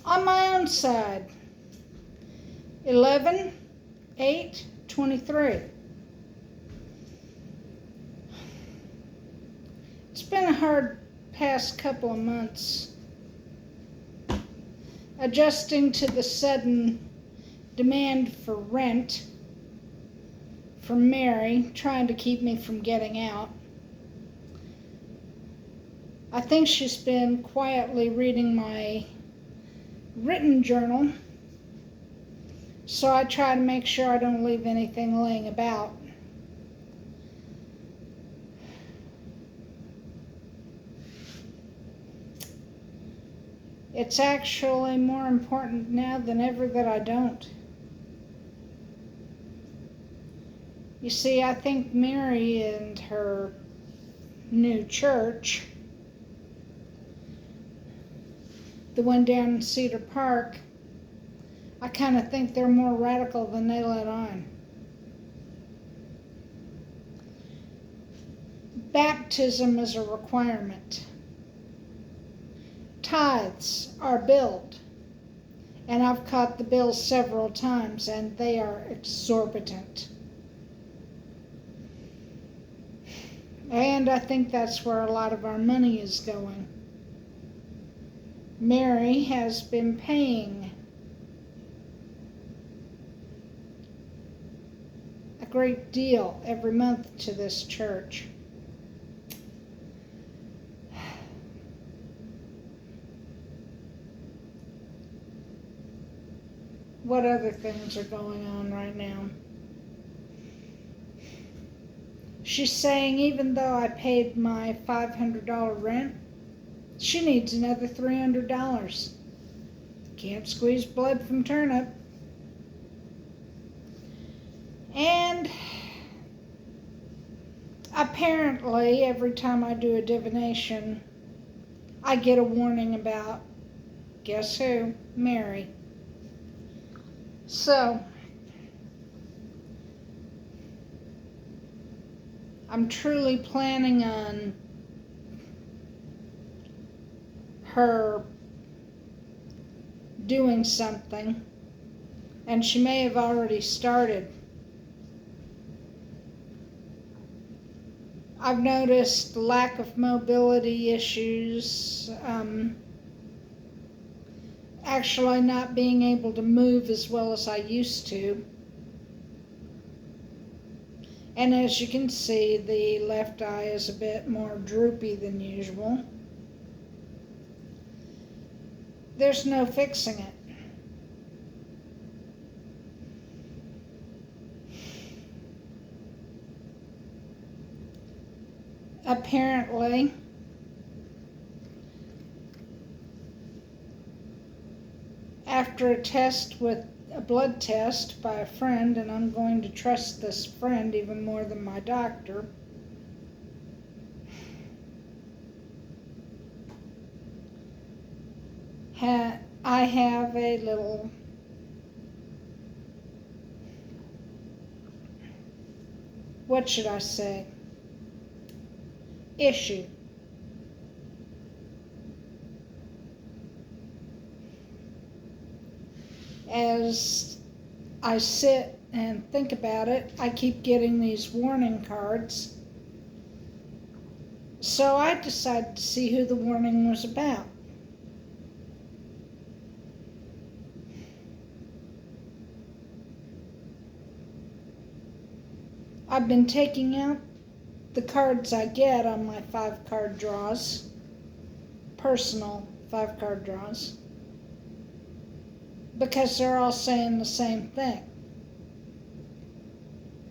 On my own side, 11/8/23. It's been a hard past couple of months adjusting to the sudden demand for rent from Mary, trying to keep me from getting out. I think she's been quietly reading my written journal, so I try to make sure I don't leave anything laying about. It's actually more important now than ever that I don't. You see, I think Mary and her new church, the one down in Cedar Park, I kind of think they're more radical than they let on. Baptism is a requirement. Tithes are billed, and I've caught the bills several times, and they are exorbitant. And I think that's where a lot of our money is going. Mary has been paying a great deal every month to this church. What other things are going on right now? She's saying even though I paid my $500 rent, she needs another $300. Can't squeeze blood from turnip. And apparently every time I do a divination, I get a warning about, guess who? Mary. So, I'm truly planning on her doing something, and she may have already started. I've noticed lack of mobility issues, actually not being able to move as well as I used to. And as you can see, the left eye is a bit more droopy than usual. There's no fixing it. Apparently, after a blood test by a friend, and I'm going to trust this friend even more than my doctor, I have a little what should I say, issue. As I sit and think about it, I keep getting these warning cards. So I decided to see who the warning was about. I've been taking out the cards I get on my 5-card draws, personal 5-card draws, because they're all saying the same thing.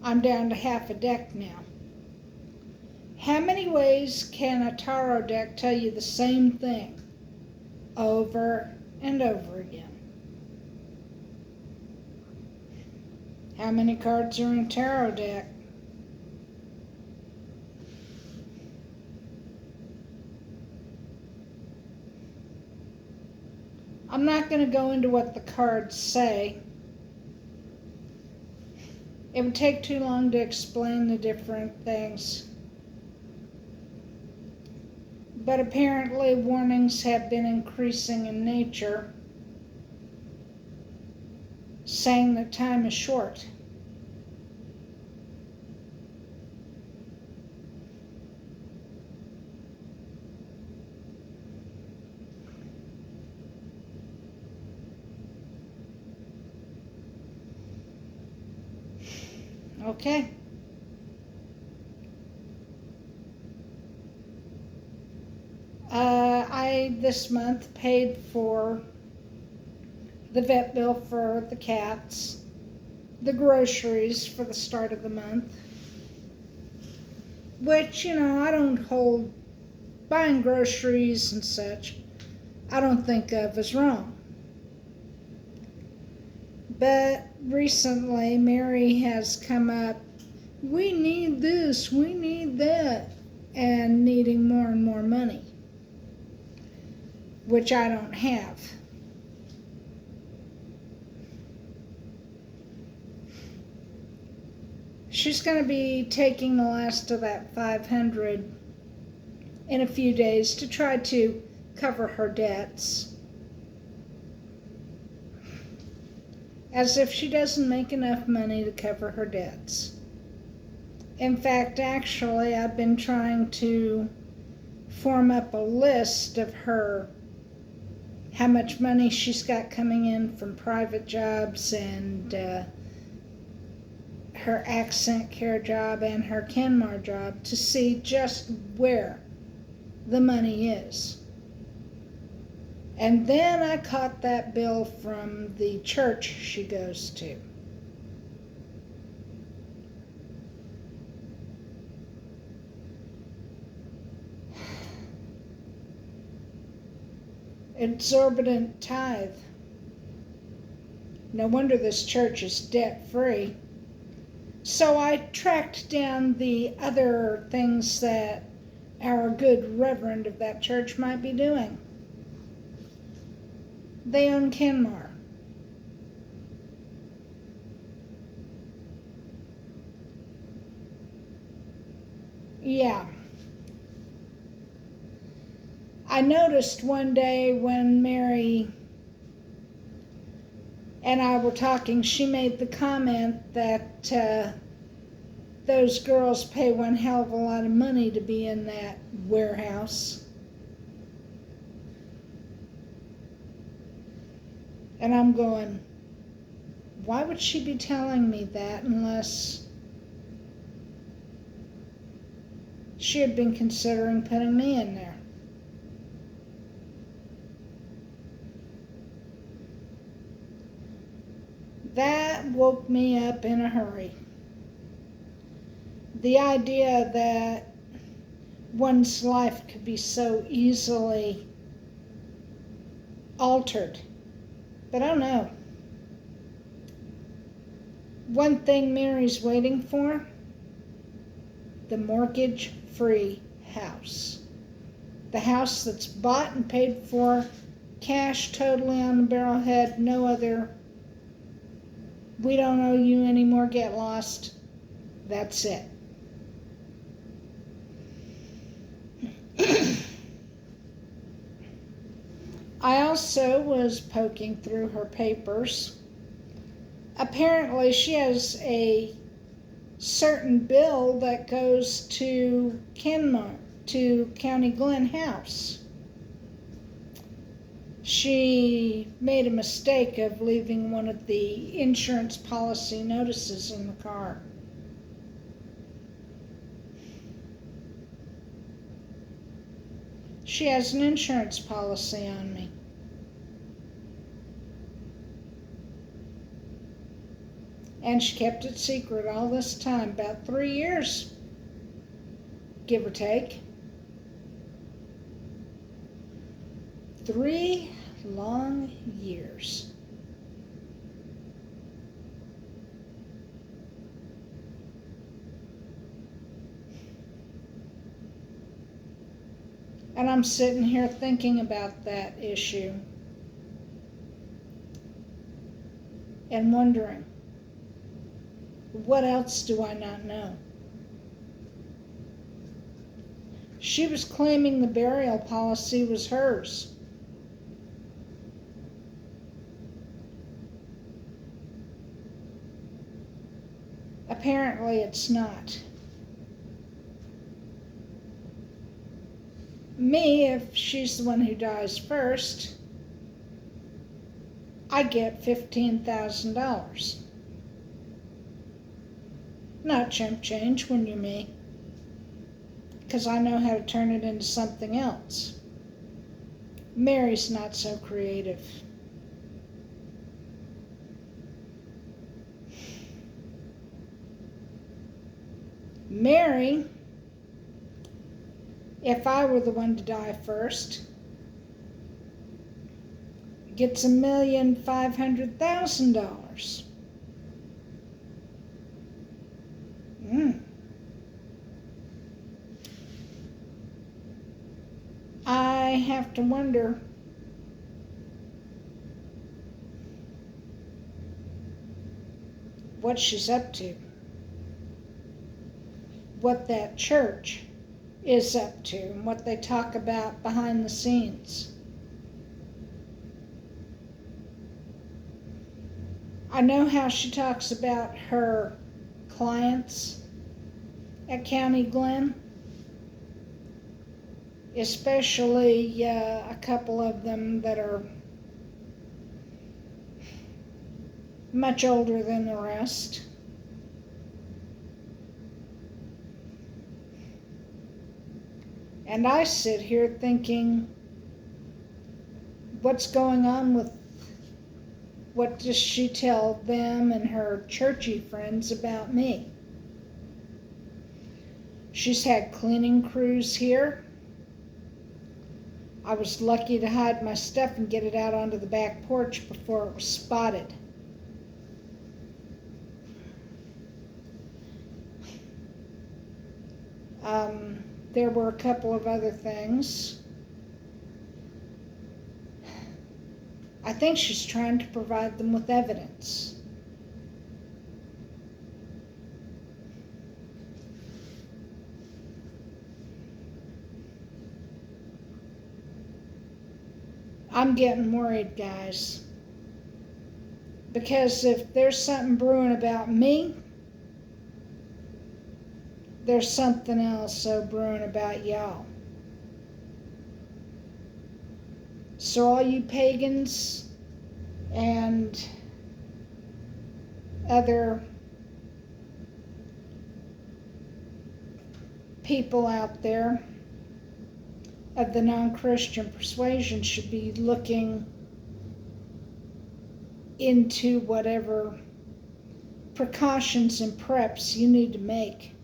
I'm down to half a deck now. How many ways can a tarot deck tell you the same thing over and over again? How many cards are in a tarot deck? I'm not going to go into what the cards say. It would take too long to explain the different things. But apparently warnings have been increasing in nature. saying that time is short. Okay. I this month paid for the vet bill for the cats, the groceries for the start of the month, which, I don't hold buying groceries and such, I don't think of as wrong. But recently, Mary has come up, we need this, we need that, and needing more and more money, which I don't have. She's going to be taking the last of that 500 in a few days to try to cover her debts. As if she doesn't make enough money to cover her debts. In fact, actually, I've been trying to form up a list of how much money she's got coming in from private jobs and her accent care job and her Kenmar job to see just where the money is. And then I caught that bill from the church she goes to. Exorbitant tithe. No wonder this church is debt-free. So I tracked down the other things that our good reverend of that church might be doing. They own Kenmar. Yeah. I noticed one day when Mary and I were talking, she made the comment that those girls pay one hell of a lot of money to be in that warehouse. And I'm going, why would she be telling me that unless she had been considering putting me in there? That woke me up in a hurry. The idea that one's life could be so easily altered. But I don't know. One thing Mary's waiting for, the mortgage-free house. The house that's bought and paid for, cash totally on the barrelhead, no other, we don't owe you anymore, get lost. That's it. I also was poking through her papers. Apparently she has a certain bill that goes to Kenmar, to County Glen House. She made a mistake of leaving one of the insurance policy notices in the car. She has an insurance policy on me. And she kept it secret all this time, about 3 years, give or take. 3 long years. And I'm sitting here thinking about that issue and wondering, what else do I not know? She was claiming the burial policy was hers. Apparently it's not. Me, if she's the one who dies first, I get $15,000. Not chump change when you're me, because I know how to turn it into something else. Mary's not so creative. Mary, if I were the one to die first, gets $1,500,000. I have to wonder what she's up to, what that church is up to, and what they talk about behind the scenes. I know how she talks about her clients at County Glen, especially a couple of them that are much older than the rest. And I sit here thinking, what's going on with, what does she tell them and her churchy friends about me? She's had cleaning crews here. I was lucky to hide my stuff and get it out onto the back porch before it was spotted. There were a couple of other things. I think she's trying to provide them with evidence. I'm getting worried, guys. Because if there's something brewing about me, there's something else so brewing about y'all. So all you pagans and other people out there of the non-Christian persuasion should be looking into whatever precautions and preps you need to make